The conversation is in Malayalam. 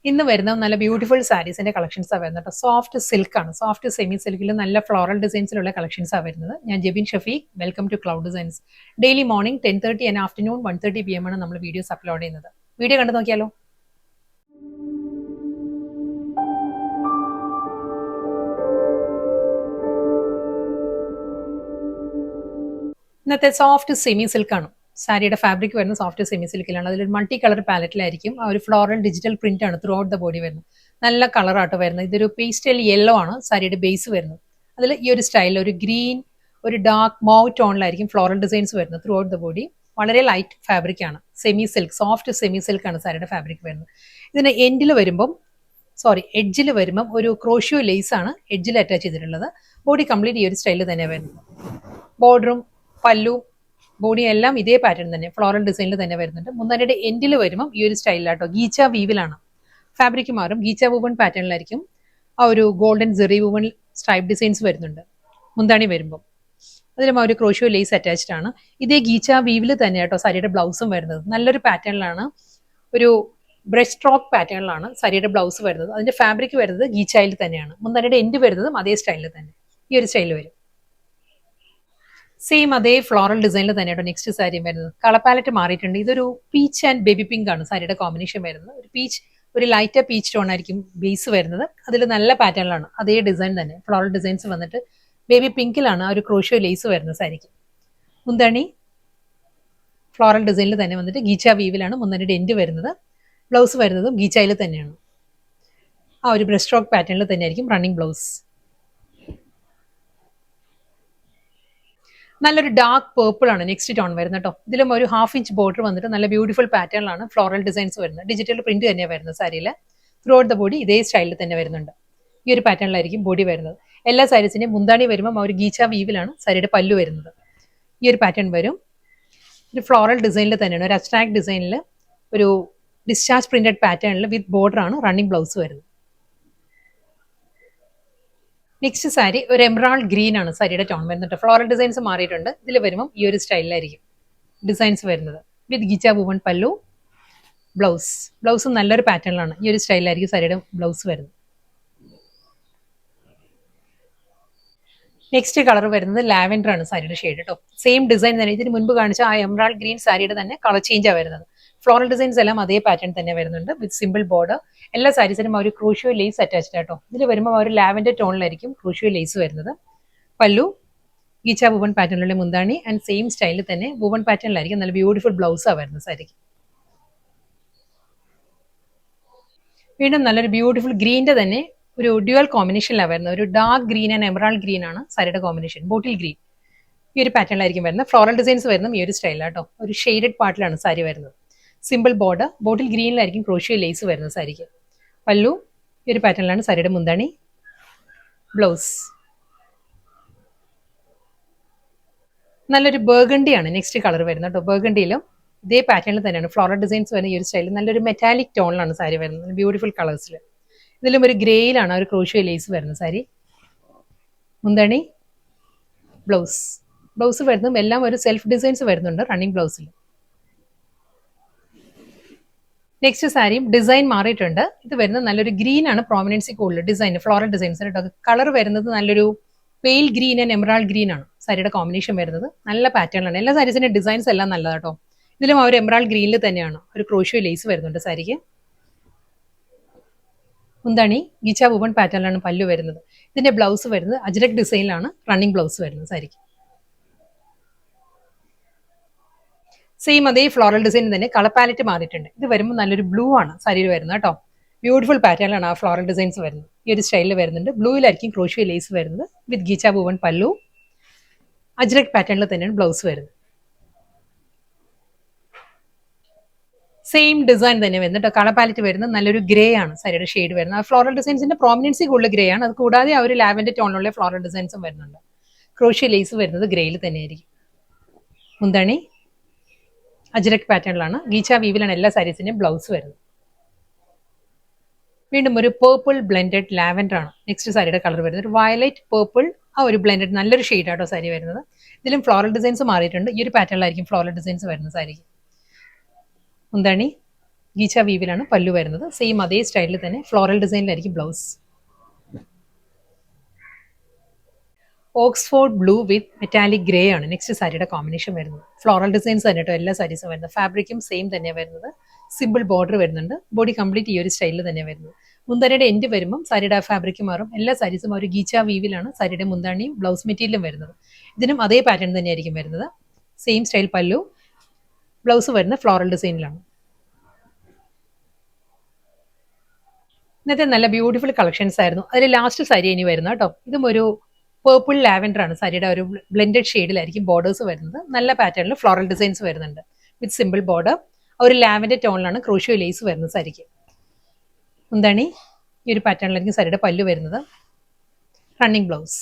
ഇന്ന് വരുന്ന നല്ല ബ്യൂട്ടിഫുൾ സാരീസിന്റെ കളക്ഷൻസ് ആണ് വരുന്നത്. സോഫ്റ്റ് സിൽക്ക് ആണ്, സോഫ്റ്റ് സെമി സിൽക്കിൽ നല്ല ഫ്ലോറൽ ഡിസൈൻസിലുള്ള കളക്ഷൻസ് ആണ് വരുന്നത്. ഞാൻ Jebin Shafeeq, welcome to Cloud Designs. Daily morning 10:30 and afternoon 1:30 PM ആണ് നമ്മൾ വീഡിയോസ് അപ്ലോഡ് ചെയ്യുന്നത്. വീഡിയോ കണ്ടു നോക്കിയാലോ. ഇന്നത്തെ സോഫ്റ്റ് സെമി സിൽക്ക് ആണ്. സാരിയുടെ ഫാബ്രിക് വരുന്ന സോഫ്റ്റ് സെമി സിൽക്കിലാണ്. അതിലൊരു മൾട്ടി കളർ പാലറ്റിലായിരിക്കും. ആ ഒരു ഫ്ലോറൽ ഡിജിറ്റൽ പ്രിന്റ് ആണ് ത്രൂ ഔട്ട് ദ ബോഡി വരുന്നത്. നല്ല കളറാട്ടോ വരുന്നത്. ഇതൊരു പേസ്റ്റൽ യെല്ലോ ആണ് സാരിയുടെ ബേസ് വരുന്നത്. അതിൽ ഈ ഒരു സ്റ്റൈലിൽ ഒരു ഗ്രീൻ, ഒരു ഡാർക്ക് മൗ ടോണിലായിരിക്കും ഫ്ലോറൽ ഡിസൈൻസ് വരുന്നത് ത്രൂ ഔട്ട് ദ ബോഡി. വളരെ ലൈറ്റ് ഫാബ്രിക് ആണ്, semi silk, soft semi silk ആണ് സാരിയുടെ ഫാബ്രിക് വരുന്നത്. ഇതിന് എഡ്ജിൽ വരുമ്പം ഒരു ക്രോഷ്യോ ലേസ് ആണ് എഡ്ജിൽ അറ്റാച്ച് ചെയ്തിട്ടുള്ളത്. ബോഡി കംപ്ലീറ്റ് ഈ ഒരു സ്റ്റൈലിൽ തന്നെ വരുന്നത്. ബോർഡറും പല്ലു ബോഡി എല്ലാം ഇതേ പാറ്റേൺ തന്നെ ഫ്ലോറൽ ഡിസൈനിൽ തന്നെ വരുന്നുണ്ട്. മുന്താണിയുടെ എൻഡിൽ വരുമ്പോൾ ഈ ഒരു സ്റ്റൈലിലാട്ടോ, ഗീച്ച വീവിലാണ് ഫാബ്രിക് മാറും. ഗീച്ച വൂവൺ പാറ്റേണിലായിരിക്കും ആ ഒരു golden Jerry woven stripe designs വരുന്നുണ്ട്. മുന്താണി വരുമ്പോൾ അതിലും ആ ഒരു ക്രോഷ്യോ ലേസ് അറ്റാച്ച്ഡ് ആണ്. ഇതേ ഗീച്ച വീവിൽ തന്നെ കേട്ടോ സാരിയുടെ ബ്ലൗസും വരുന്നത്. നല്ലൊരു പാറ്റേണിലാണ്, ഒരു ബ്രഷ് സ്ട്രോക്ക് പാറ്റേണിലാണ് സാരിയുടെ ബ്ലൗസ് വരുന്നത്. അതിന്റെ ഫാബ്രിക് വരുന്നത് ഗീച്ചയിൽ തന്നെയാണ്. മുന്താണിയുടെ എൻഡ് വരുന്നതും അതേ സ്റ്റൈലിൽ തന്നെ ഈ ഒരു സ്റ്റൈലിൽ വരും. സെയിം അതേ ഫ്ലോറൽ ഡിസൈനിൽ തന്നെയാട്ടോ നെക്സ്റ്റ് സാരി വരുന്നത്. കളർ പാലറ്റ് മാറിയിട്ടുണ്ട്. ഇതൊരു പീച്ച് ആൻഡ് ബേബി പിങ്ക് ആണ് സാരിയുടെ കോമ്പിനേഷൻ വരുന്നത്. ഒരു പീച്ച്, ഒരു ലൈറ്റർ പീച്ച് ടോൺ ആയിരിക്കും ബേസ് വരുന്നത്. അതിൽ നല്ല പാറ്റേണിലാണ് അതേ ഡിസൈൻ തന്നെ ഫ്ലോറൽ ഡിസൈൻസ് വന്നിട്ട് ബേബി പിങ്കിലാണ് ആ ഒരു ക്രോഷ്യോ ലേസ് വരുന്നത് സാരിക്ക്. മുന്താണി ഫ്ലോറൽ ഡിസൈനിൽ തന്നെ വന്നിട്ട് ഗീച്ച വീവിലാണ് മുന്താണിയുടെ എൻഡ് വരുന്നത്. ബ്ലൗസ് വരുന്നതും ഗീച്ചയിൽ തന്നെയാണ്. ആ ഒരു ബ്രഷ് സ്ട്രോക്ക് പാറ്റേണിൽ തന്നെയായിരിക്കും റണ്ണിങ് ബ്ലൗസ്. നല്ലൊരു ഡാർക്ക് പേർപ്പിൾ ആണ് നെക്സ്റ്റ് ടോൺ വരുന്നത് കേട്ടോ. ഇതിലും ഒരു 1/2 ഇഞ്ച് ബോർഡർ വന്നിട്ട് നല്ല ബ്യൂട്ടിഫുൾ പാറ്റേണിലാണ് ഫ്ലോറൽ ഡിസൈൻസ് വരുന്നത്. ഡിജിറ്റൽ പ്രിന്റ് തന്നെയാണ് വരുന്നത് സാരിയിൽ. ത്രൂ ഔട്ട് ദ ബോഡി ഇതേ സ്റ്റൈലിൽ തന്നെ വരുന്നുണ്ട്. ഈ ഒരു പാറ്റേണിലായിരിക്കും ബോഡി വരുന്നത്. എല്ലാ സാരീസിന്റെയും മുന്താണി വരുമ്പോൾ ഒരു ഗീച്ച വീവിലാണ് സാരിയുടെ പല്ലു വരുന്നത്. ഈ ഒരു പാറ്റേൺ വരും. ഒരു ഫ്ലോറൽ ഡിസൈനിൽ തന്നെയാണ്, ഒരു അബ്സ്ട്രാക്ട് ഡിസൈനിൽ ഒരു ഡിസ്ചാർജ് പ്രിന്റഡ് പാറ്റേണിൽ വിത്ത് ബോർഡർ ആണ് റണ്ണിങ് ബ്ലൗസ് വരുന്നത്. നെക്സ്റ്റ് സാരി ഒരു എമറാൾഡ് ഗ്രീൻ ആണ് സാരിയുടെ ടോൺ വരുന്നുണ്ട്. ഫ്ലോറൽ ഡിസൈൻസ് മാറിയിട്ടുണ്ട്. ഇതിൽ വരുമ്പോൾ ഈ ഒരു സ്റ്റൈലിലായിരിക്കും ഡിസൈൻസ് വരുന്നത്. വിത്ത് ഗീച്ച വൂവൺ പല്ലു, ബ്ലൗസും നല്ലൊരു പാറ്റേണിലാണ്. ഈ ഒരു സ്റ്റൈലിലായിരിക്കും സാരിയുടെ ബ്ലൗസ് വരുന്നത്. നെക്സ്റ്റ് കളർ വരുന്നത് ലാവൻഡർ ആണ് സാരിയുടെ ഷെയ്ഡ് കേട്ടോ. സെയിം ഡിസൈൻ തന്നെ. ഇതിന് മുൻപ് കാണിച്ച ആ എമറാൾഡ് ഗ്രീൻ സാരിയുടെ തന്നെ കളർ ചേഞ്ചാണ് വരുന്നത്. ഫ്ലോറൽ ഡിസൈൻസ് എല്ലാം അതേ പാറ്റേൺ തന്നെ വരുന്നുണ്ട് വിത്ത് സിമ്പിൾ ബോർഡർ. എല്ലാ സാരീസിനും ഒരു ക്രോഷ്യോ ലേസ് അറ്റാച്ച്ഡ് ആട്ടോ. ഇതിൽ വരുമ്പോൾ ഒരു ലാവൻഡർ ടോണിലായിരിക്കും ക്രോഷ്യോ ലേസ് വരുന്നത്. പല്ലു ഗീച്ച വൂവൺ പാറ്റേണിലുള്ള മുന്താണി ആൻഡ് സെയിം സ്റ്റൈലിൽ തന്നെ വൂവൺ പാറ്റേണിലായിരിക്കും നല്ല ബ്യൂട്ടിഫുൾ ബ്ലൗസാണ് വരുന്നത് സാരിക്ക്. വീണ്ടും നല്ലൊരു ബ്യൂട്ടിഫുൾ ഗ്രീൻ്റെ തന്നെ ഒരു ഡ്യുവൽ കോമ്പിനേഷനിലാണ് വരുന്നത്. ഒരു dark green and emerald green ആണ് സാരിയുടെ കോമ്പിനേഷൻ. ബോട്ടിൽ ഗ്രീൻ ഈ ഒരു പാറ്റേണിലായിരിക്കും വരുന്നത്. ഫ്ലോറൽ ഡിസൈൻസ് വരുന്നത് ഈ ഒരു സ്റ്റൈലാട്ടോ. ഒരു ഷെയ്ഡഡ് പാർട്ടിലാണ് സാരി വരുന്നത്. സിമ്പിൾ ബോർഡർ, ബോട്ടിൽ ഗ്രീനിലായിരിക്കും ക്രോഷ്യോ ലേസ് വരുന്നത് സാരിക്ക്. പല്ലു ഈ ഒരു പാറ്റേണിലാണ് സാരിയുടെ മുന്താണി. ബ്ലൗസ് നല്ലൊരു ബർഗണ്ടിയാണ് നെക്സ്റ്റ് കളർ വരുന്നത് കേട്ടോ. ബർഗണ്ടിയിലും ഇതേ പാറ്റേണിൽ തന്നെയാണ് ഫ്ലോറൽ ഡിസൈൻസ് വരുന്ന ഈ ഒരു സ്റ്റൈലിൽ. നല്ലൊരു മെറ്റാലിക് ടോണിലാണ് സാരി വരുന്നത്, ബ്യൂട്ടിഫുൾ കളേഴ്സിൽ. ഇതിലും ഒരു ഗ്രേയിലാണ് ഒരു ക്രോഷ്യോ ലേസ് വരുന്നത് സാരി. മുന്താണി, ബ്ലൗസ് വരുന്നതും എല്ലാം ഒരു സെൽഫ് ഡിസൈൻസ് വരുന്നുണ്ട് റണ്ണിങ് ബ്ലൗസിൽ. നെക്സ്റ്റ് സാരിയും ഡിസൈൻ മാറിയിട്ടുണ്ട്. ഇത് വരുന്നത് നല്ലൊരു ഗ്രീൻ ആണ് പ്രോമിനൻസി കൂടുതൽ ഡിസൈൻ, ഫ്ലോറൽ ഡിസൈൻസ് കേട്ടോ. കളർ വരുന്നത് നല്ലൊരു pale green and emerald green ആണ് സാരിയുടെ കോമ്പിനേഷൻ വരുന്നത്. നല്ല പാറ്റേണിലാണ്. എല്ലാ സാരീസിന്റെ ഡിസൈൻസ് എല്ലാം നല്ലതാട്ടോ. ഇതിലും ആ ഒരു എമറാൾഡ് ഗ്രീനിൽ തന്നെയാണ് ഒരു ക്രോഷ്യോ ലേസ് വരുന്നുണ്ട് സാരിക്ക്. മുന്താണി ഗീച്ച വൂവൺ പാറ്റേണിലാണ് പല്ലു വരുന്നത്. ഇതിന്റെ ബ്ലൗസ് വരുന്നത് അജ്രക് ഡിസൈനിലാണ് റണ്ണിങ് ബ്ലൗസ് വരുന്നത് സാരിക്ക്. സെയിം അതേ ഫ്ലോറൽ ഡിസൈൻ തന്നെ കളർ പാലറ്റ് മാറിയിട്ടുണ്ട്. ഇത് വരുമ്പോൾ നല്ലൊരു ബ്ലൂ ആണ് സാരിയിൽ വരുന്നത് കേട്ടോ. ബ്യൂട്ടിഫുൾ പാറ്റേണിലാണ് ആ ഫ്ലോറൽ ഡിസൈൻസ് വരുന്നത്. ഈ ഒരു സ്റ്റൈലിൽ വരുന്നുണ്ട്. ബ്ലൂയിലായിരിക്കും ക്രോഷ്യോ ലേസ് വരുന്നത് വിത്ത് ഗീച്ച വൂവൺ പല്ലു. അജ്രക് പാറ്റേണിൽ തന്നെയാണ് ബ്ലൗസ് വരുന്നത്. സെയിം ഡിസൈൻ തന്നെ വരുന്നത് കേട്ടോ. കളർ പാലറ്റ് വരുന്നത് നല്ലൊരു ഗ്രേ ആണ് സാരിയുടെ ഷെയ്ഡ് വരുന്നത്. ആ ഫ്ലോറൽ ഡിസൈൻസിന്റെ പ്രോമിനൻസി കൂടുതൽ ഗ്രേ ആണ്. അത് കൂടാതെ ആ ഒരു ലാവൻഡർ ടോണിലുള്ള ഫ്ലോറൽ ഡിസൈൻസും വരുന്നുണ്ട്. ക്രോഷ്യോ ലേസ് വരുന്നത് ഗ്രേയിൽ തന്നെയായിരിക്കും. മുന്താണി അജ്രക് പാറ്റേണിലാണ്. ഗീച്ച വീവിലാണ് എല്ലാ സാരീസിന്റെയും ബ്ലൗസ് വരുന്നത്. വീണ്ടും ഒരു പേർപ്പിൾ ബ്ലെൻഡഡ് ലാവൻഡർ ആണ് നെക്സ്റ്റ് സാരിയുടെ കളർ വരുന്നത്. ഒരു വയലറ്റ് പേർപ്പിൾ ആ ഒരു ബ്ലെൻഡഡ് നല്ലൊരു ഷെയ്ഡാട്ടോ സാരി വരുന്നത്. ഇതിലും ഫ്ലോറൽ ഡിസൈൻസ് മാറിയിട്ടുണ്ട്. ഈ ഒരു പാറ്റേണിലായിരിക്കും ഫ്ലോറൽ ഡിസൈൻസ് വരുന്നത് സാരിക്ക്. മുന്താണി ഗീച്ച വീവിലാണ് പല്ലു വരുന്നത്. സെയിം അതേ സ്റ്റൈലിൽ തന്നെ ഫ്ലോറൽ ഡിസൈനിലായിരിക്കും blouse. Oxford blue with metallic grey ആണ് നെക്സ്റ്റ് സാരിയുടെ കോമ്പിനേഷൻ വരുന്നത്. ഫ്ലോറൽ ഡിസൈൻസ് തന്നെ കേട്ടോ എല്ലാ സാരീസും വരുന്നത്. ഫാബ്രിക്കും സെയിം തന്നെയാണ് വരുന്നത്. സിമ്പിൾ ബോർഡർ വരുന്നുണ്ട്. ബോഡി കംപ്ലീറ്റ് ഈ ഒരു സ്റ്റൈലിൽ തന്നെ വരുന്നത്. മുന്താണിയുടെ എൻഡ് വരുമ്പം സാരിയുടെ ഫാബ്രിക് മാറും. എല്ലാ സാരീസും ഒരു ഗീച്ച വീവിലാണ് സാരിയുടെ മുന്താണിയും ബ്ലൗസ് മെറ്റീരിയലും വരുന്നത്. ഇതിനും അതേ പാറ്റേൺ തന്നെയായിരിക്കും വരുന്നത്. സെയിം സ്റ്റൈൽ പല്ലു, ബ്ലൗസ് വരുന്നത് ഫ്ലോറൽ ഡിസൈനിലാണ്. ഇന്നത്തെ നല്ല ബ്യൂട്ടിഫുൾ കളക്ഷൻസ് ആയിരുന്നു. അതിൽ ലാസ്റ്റ് സാരി ഇനി വരുന്നത് കേട്ടോ. ഇതും ഒരു പേർപ്പിൾ ലാവൻഡർ ആണ് സാരിയുടെ ഒരു ബ്ലെൻഡഡ് ഷെയ്ഡിലായിരിക്കും ബോർഡേഴ്സ് വരുന്നത്. നല്ല പാറ്റേണിൽ ഫ്ലോറൽ ഡിസൈൻസ് വരുന്നുണ്ട് വിത്ത് സിമ്പിൾ ബോർഡർ. ഒരു ലാവൻഡർ ടോണിലാണ് ക്രോഷ്യോ ലേസ് വരുന്നത് സാരിക്ക്. എന്താണ് ഈ ഒരു പാറ്റേണിലായിരിക്കും സാരിയുടെ പല്ലു വരുന്നത്. Running blouse.